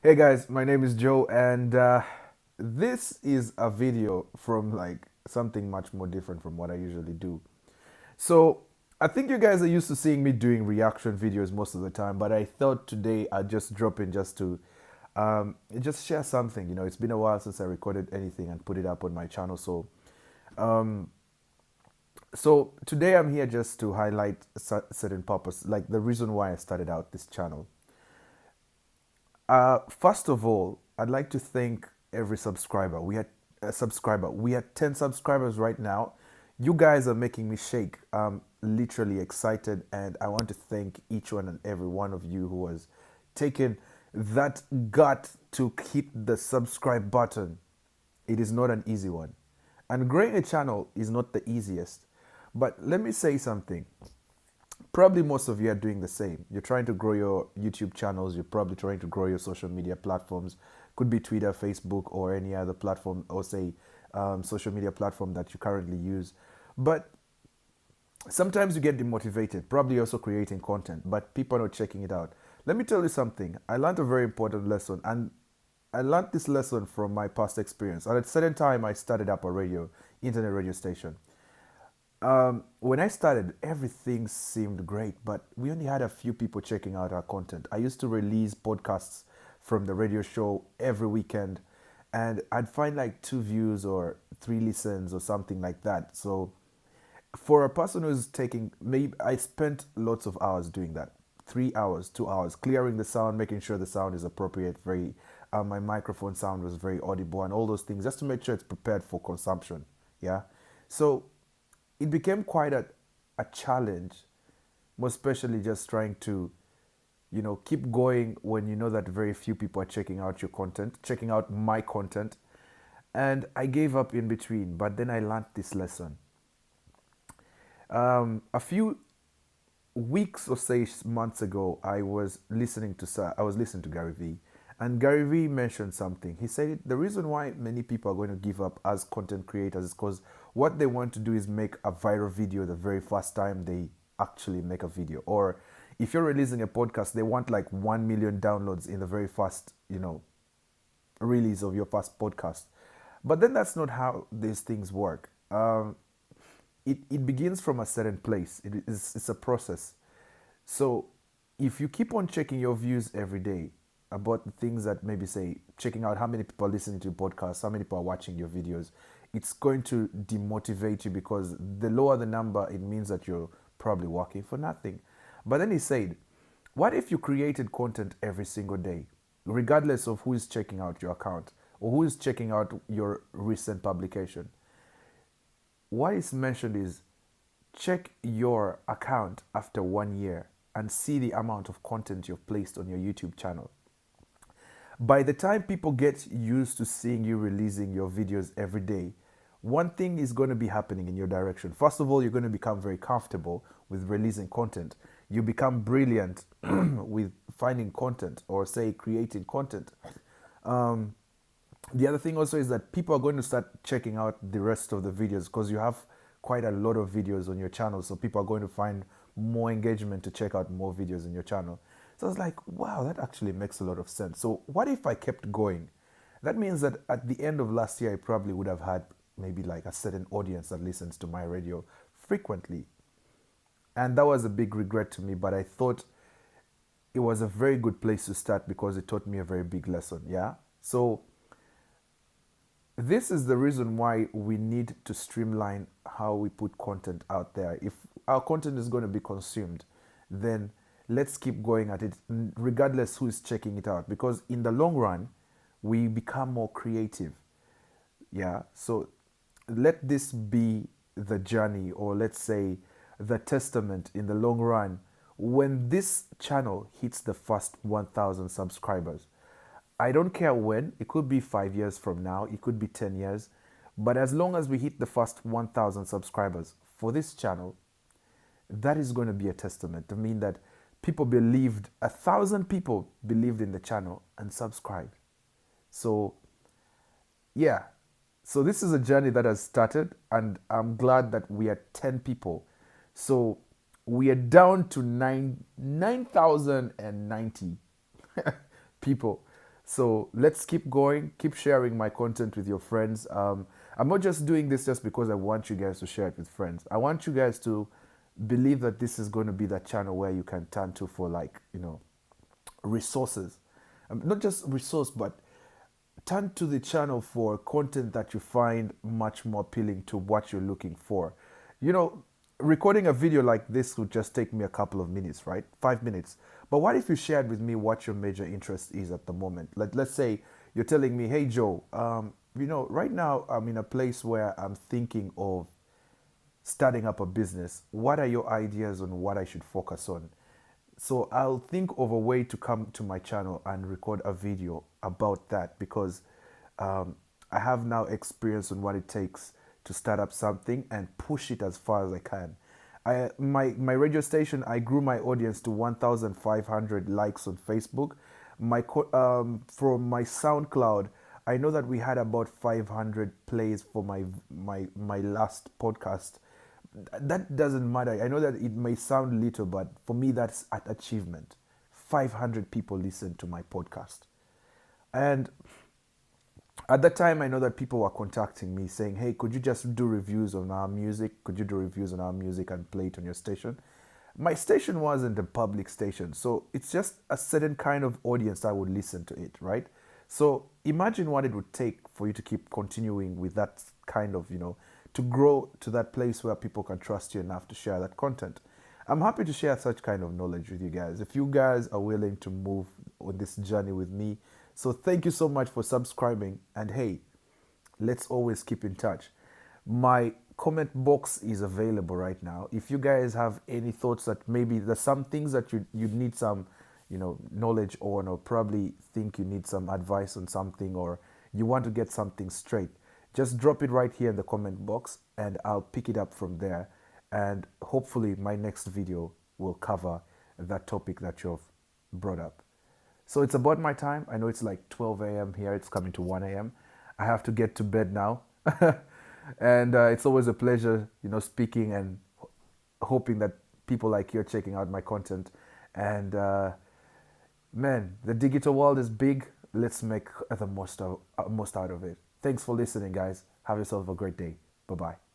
Hey guys, my name is Joe, and this is a video from like something much more different from what I usually do. So, I think you guys are used to seeing me doing reaction videos most of the time, but I thought today I'd just drop in just to just share something. It's been a while since I recorded anything and put it up on my channel. So today I'm here just to highlight certain purpose, like the reason why I started out this channel. First of all, I'd like to thank every subscriber. We had a subscriber. We had 10 subscribers right now. You guys are making me shake. I'm literally excited, and I want to thank each one and every one of you who has taken that gut to hit the subscribe button. It is not an easy one. And growing a channel is not the easiest. But let me say something. Probably most of you are doing the same. You're trying to grow your YouTube channels. You're probably trying to grow your social media platforms. Could be Twitter, Facebook, or any other platform, or say social media platform that you currently use. But sometimes you get demotivated. Probably also creating content, but people are not checking it out. Let me tell you something. I learned a very important lesson, and I learned this lesson from my past experience. At a certain time, I started up a internet radio station. When I started, everything seemed great, but we only had a few people checking out our content. I used to release podcasts from the radio show every weekend, and I'd find like two views or three listens or something like that. So, for a person who's taking, maybe I spent lots of hours doing that. 3 hours, 2 hours, clearing the sound, making sure the sound is appropriate, my microphone sound was very audible, and all those things, just to make sure it's prepared for consumption. Yeah. So it became quite a challenge, most especially just trying to, keep going when you know that very few people are checking out your content, checking out my content. And I gave up in between, but then I learned this lesson. A few weeks or say months ago, I was listening to Gary Vee, and Gary Vee mentioned something. He said the reason why many people are going to give up as content creators is because what they want to do is make a viral video the very first time they actually make a video. Or if you're releasing a podcast, they want like 1 million downloads in the very first, release of your first podcast. But then that's not how these things work. It begins from a certain place. It's a process. So if you keep on checking your views every day about the things that maybe say checking out how many people are listening to your podcasts, how many people are watching your videos, it's going to demotivate you because the lower the number, it means that you're probably working for nothing. But then he said, what if you created content every single day, regardless of who is checking out your account or who is checking out your recent publication? What is mentioned is check your account after 1 year and see the amount of content you've placed on your YouTube channel. By the time people get used to seeing you releasing your videos every day, one thing is going to be happening in your direction. First of all, you're going to become very comfortable with releasing content. You become brilliant with finding content or say creating content. The other thing also is that people are going to start checking out the rest of the videos because you have quite a lot of videos on your channel. So people are going to find more engagement to check out more videos in your channel. So I was like, wow, that actually makes a lot of sense. So what if I kept going? That means that at the end of last year, I probably would have had maybe like a certain audience that listens to my radio frequently. And that was a big regret to me, but I thought it was a very good place to start because it taught me a very big lesson. Yeah. So this is the reason why we need to streamline how we put content out there. If our content is going to be consumed, then let's keep going at it, regardless who is checking it out, because in the long run, we become more creative. Yeah. So let this be the journey, or let's say the testament in the long run. When this channel hits the first 1,000 subscribers, I don't care when, it could be 5 years from now, it could be 10 years, but as long as we hit the first 1,000 subscribers for this channel, that is going to be a testament to mean that 1,000 people believed in the channel and subscribed. So, yeah. So, this is a journey that has started, and I'm glad that we are 10 people. So, we are down to 9,090 people. So let's keep going, keep sharing my content with your friends. I'm not just doing this just because I want you guys to share it with friends. I want you guys to believe that this is going to be that channel where you can turn to for, like, resources. Not just resource, but turn to the channel for content that you find much more appealing to what you're looking for. You know, recording a video like this would just take me a couple of minutes, right? 5 minutes. But what if you shared with me what your major interest is at the moment? Like, let's say you're telling me, hey, Joe, right now I'm in a place where I'm thinking of starting up a business. What are your ideas on what I should focus on? So I'll think of a way to come to my channel and record a video about that, because I have now experience on what it takes to start up something and push it as far as I can. My radio station, I grew my audience to 1,500 likes on Facebook. From my SoundCloud, I know that we had about 500 plays for my last podcast. That doesn't matter. I know that it may sound little, but for me, that's an achievement. 500 people listen to my podcast. And at that time, I know that people were contacting me saying, hey, could you just do reviews on our music? Could you do reviews on our music and play it on your station? My station wasn't a public station, so it's just a certain kind of audience that would listen to it, right? So imagine what it would take for you to keep continuing with that kind of, to grow to that place where people can trust you enough to share that content. I'm happy to share such kind of knowledge with you guys. If you guys are willing to move on this journey with me, so thank you so much for subscribing. And hey, let's always keep in touch. My comment box is available right now. If you guys have any thoughts that maybe there's some things that you need some, knowledge on, or probably think you need some advice on something, or you want to get something straight, just drop it right here in the comment box and I'll pick it up from there. And hopefully my next video will cover that topic that you've brought up. So it's about my time. I know it's like 12 a.m. here. It's coming to 1 a.m. I have to get to bed now. And it's always a pleasure, speaking and hoping that people like you are checking out my content. And man, the digital world is big. Let's make the most out of it. Thanks for listening, guys. Have yourself a great day. Bye-bye.